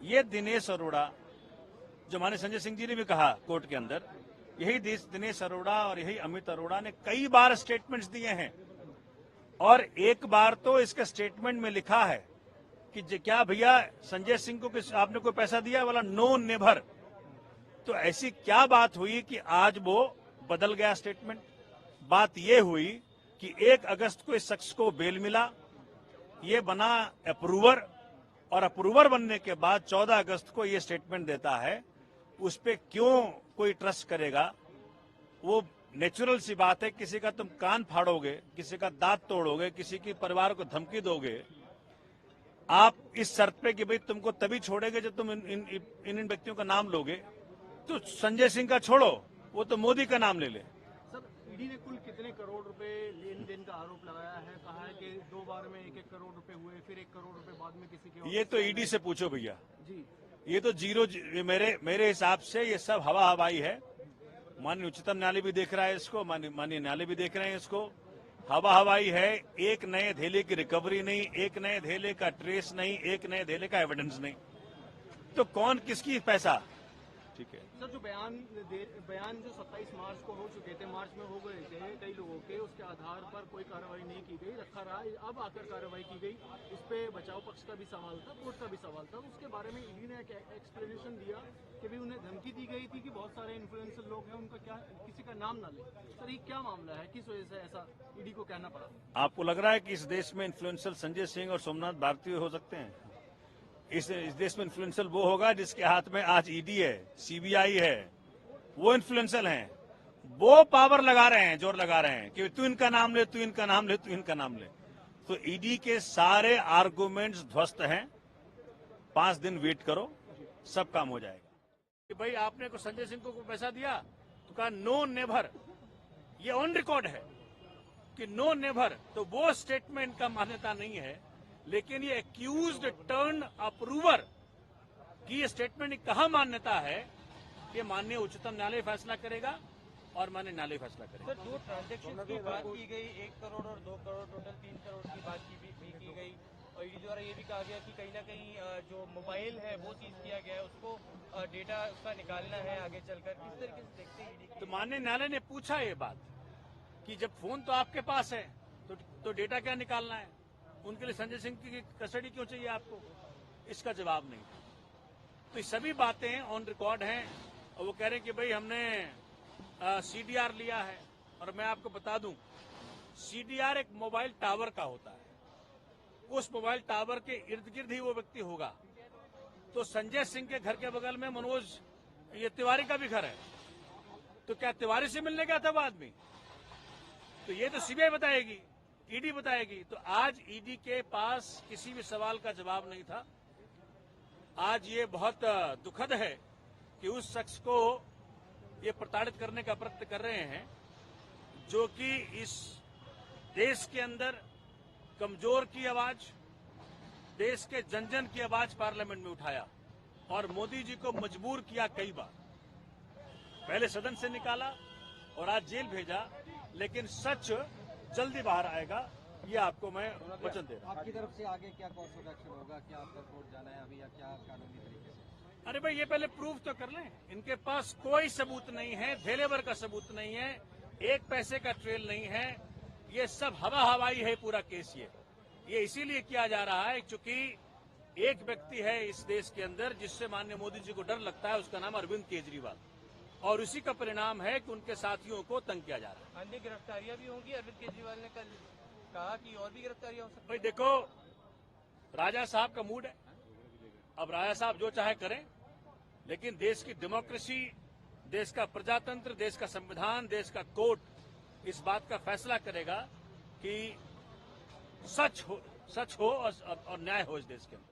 ये दिनेश अरोड़ा, जो हमारे संजय सिंह जी ने भी कहा कोर्ट के अंदर, यही दिनेश अरोड़ा और यही अमित अरोड़ा ने कई बार स्टेटमेंट्स दिए हैं। और एक बार तो इसके स्टेटमेंट में लिखा है कि क्या भैया संजय सिंह को आपने कोई पैसा दिया, वाला नो नेवर। तो ऐसी क्या बात हुई कि आज वो बदल गया स्टेटमेंट? बात ये हुई कि 1 अगस्त को इस शख्स को बेल मिला, ये बना अप्रूवर, और अप्रूवर बनने के बाद 14 अगस्त को ये स्टेटमेंट देता है। उस पे क्यों कोई ट्रस्ट करेगा? वो नेचुरल सी बात है, किसी का तुम कान फाड़ोगे, किसी का दांत तोड़ोगे, किसी की परिवार को धमकी दोगे, आप इस शर्त पे कि भाई तुमको तभी छोड़ेंगे जब तुम इन व्यक्तियों का नाम लोगे। तो संजय सिंह का छोड़ो, वो तो मोदी का नाम ले ले। सर, ईडी ने कुल कितने करोड़ रुपए लेन देन का आरोप लगाया है? कहा है कि 2 बार में 1-1 करोड़ रुपए हुए, फिर 1 करोड़ रुपए बाद में किसी के। ये तो ईडी से पूछो भैया जी। ये तो जीरो, मेरे हिसाब से ये सब हवा हवाई है। माननीय उच्चतम न्यायालय भी देख रहा है इसको, माननीय न्यायालय भी देख रहे हैं इसको। हवा हवाई है, एक नए धेले की रिकवरी नहीं, एक नए धेले का ट्रेस नहीं, एक नए धेले का एविडेंस नहीं। तो कौन किसकी पैसा? ठीक है सर, जो बयान जो 27 मार्च को हो चुके थे, मार्च में हो गए थे कई लोगों के, उसके आधार पर कोई कार्रवाई नहीं की गई, रखा रहा। अब आकर कार्रवाई की गई, इस पे बचाव पक्ष का भी सवाल था, कोर्ट का भी सवाल था। उसके बारे में ईडी ने एक एक्सप्लेनेशन दिया कि भी उन्हें धमकी दी गई थी कि बहुत सारे इन्फ्लुएंसर लोग हैं, उनका क्या किसी का नाम ना ले। सर, ये क्या मामला है, किस वजह से ऐसा ईडी को कहना पड़ा? आपको लग रहा है कि इस देश में इन्फ्लुएंसर संजय सिंह और सोमनाथ भारती हो सकते हैं? इस देश में इन्फ्लुएंसर वो होगा जिसके हाथ में आज ईडी है, सीबीआई है, वो इन्फ्लुएंसर हैं। वो पावर लगा रहे हैं, जोर लगा रहे हैं कि तू इनका नाम ले, तू इनका नाम ले, तू इनका नाम ले। तो ईडी के सारे आर्गुमेंट्स ध्वस्त हैं। 5 दिन वेट करो, सब काम हो जाएगा। कि भाई आपने को संजय सिंह को पैसा दिया, तो कहा नो नेवर। ये ऑन रिकॉर्ड है कि नो नेवर। तो वो स्टेटमेंट का मान्यता नहीं है, लेकिन ये एक्यूज्ड टर्न अप्रूवर की ये स्टेटमेंट कहाँ मान्यता है? ये माननीय उच्चतम न्यायालय फैसला करेगा और माननीय न्यायालय फैसला करेगा। सर, 2 ट्रांजेक्शन की बात की गई, 1 करोड़ और 2 करोड़, टोटल 3 करोड़ की बात की गई। और ईडी द्वारा ये भी कहा गया कि कहीं ना कहीं जो मोबाइल है वो सीज किया गया है, उसको डेटा उसका निकालना है आगे चलकर। किस तरीके से देखते हैं ईडी? तो माननीय न्यायालय ने पूछा ये बात कि जब फोन तो आपके पास है तो डेटा क्या निकालना है? उनके लिए संजय सिंह की कस्टडी क्यों चाहिए आपको? इसका जवाब नहीं। तो ये सभी बातें ऑन रिकॉर्ड हैं और वो कह रहे हैं कि भाई हमने सीडीआर लिया है। और मैं आपको बता दूं, सीडीआर एक मोबाइल टावर का होता है। उस मोबाइल टावर के इर्द गिर्द ही वो व्यक्ति होगा। तो संजय सिंह के घर के बगल में मनोज ये तिवारी का भी घर है, तो क्या तिवारी से मिलने गया था वो आदमी? तो ये तो सीबीआई बताएगी, ईडी बताएगी। तो आज ईडी के पास किसी भी सवाल का जवाब नहीं था। आज ये बहुत दुखद है कि उस शख्स को ये प्रताड़ित करने का प्रयत्न कर रहे हैं, जो कि इस देश के अंदर कमजोर की आवाज, देश के जन जन की आवाज पार्लियामेंट में उठाया और मोदी जी को मजबूर किया कई बार। पहले सदन से निकाला और आज जेल भेजा, लेकिन सच जल्दी बाहर आएगा, ये आपको मैं वचन दे रहा हूं। आपकी तरफ से आगे क्या कोर्स ऑफ एक्शन होगा? क्या आपका कोर्ट जाना है अभी या क्या कानूनी तरीके से? अरे भाई, ये पहले प्रूफ तो कर लें। इनके पास कोई सबूत नहीं है, धेलेवर का सबूत नहीं है, 1 पैसे का ट्रेल नहीं है। ये सब हवा हवाई है पूरा केस। ये इसीलिए किया जा रहा है क्योंकि एक व्यक्ति है इस देश के अंदर जिससे माननीय मोदी जी को डर लगता है, उसका नाम अरविंद केजरीवाल। और उसी का परिणाम है कि उनके साथियों को तंग किया जा रहा है। अन्य गिरफ्तारियां भी होंगी। अरविंद केजरीवाल ने कल कहा कि और भी गिरफ्तारियां हो सकती हैं। भाई देखो, राजा साहब का मूड है, अब राजा साहब जो चाहे करें, लेकिन देश की डेमोक्रेसी, देश का प्रजातंत्र, देश का संविधान, देश का कोर्ट इस बात का फैसला करेगा कि सच हो और न्याय हो इस देश के अंदर।